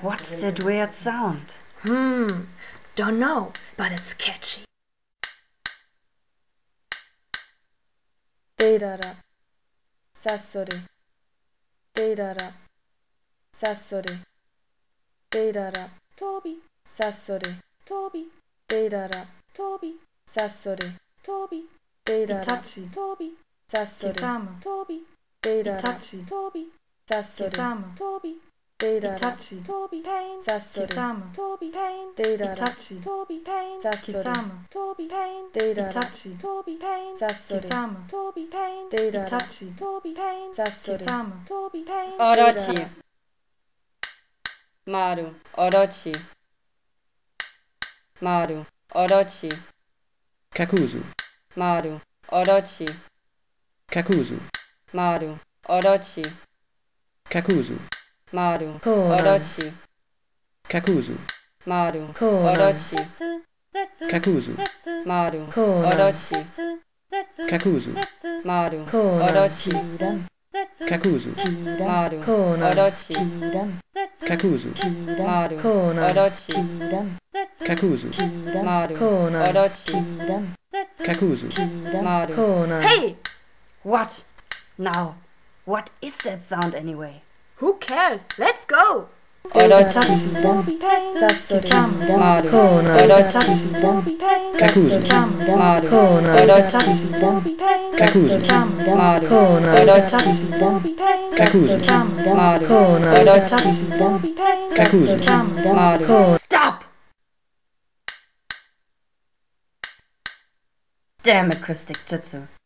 What's that weird sound? Don't know, but it's catchy. Deidara, sassori. Deidara, sassori. Deidara, Tobi, sassori. Tobi, Deidara, Tobi, sassori. Tobi, Deidara, Itachi, Tobi, sassori. Kisama, Tobi, Deidara, Itachi, Tobi, sassori. Kisama, Tobi, Deidara, Itachi, Tobi, pain, sassori. Kisama, Tobi, pain, Deidara, Itachi, Tobi, pain, sassori. Kisama, Tobi, pain, Deidara, Itachi, Tobi, pain, sassori. Kisama, Tobi, pain, Deidara, Itachi, Tobi, pain, sassori. Kisama, Tobi, pain, Orochi. Maru, orochi. Maru, orochi. Kakuzu, Maru, orochi. Kakuzu, Maru, orochi. Kakuzu, Maru, Konan. orochi. Kakuzu, Maru, Konan. orochi. Kakuzu, Maru, Konan. orochi. Kakuzu, Maru, Konan. orochi. Kakuzu, Maru, Konan. orochi. Kakuzu, Maru, Konan. orochi. Kakuzu, Maru, Konan. orochi. Kakuzu, Maru. Konan. Hey! What? Now, what is that sound anyway? Who cares? Let's go! Orochi. Sassori. Maru, Konan. orochi. Kakuzu, Maru, Konan. orochi. Kakuzu, Maru, Konan. orochi. Kakuzu, Maru, Konan. orochi. Kakuzu, Maru. Konan. Stop! Damn acoustic jitsu.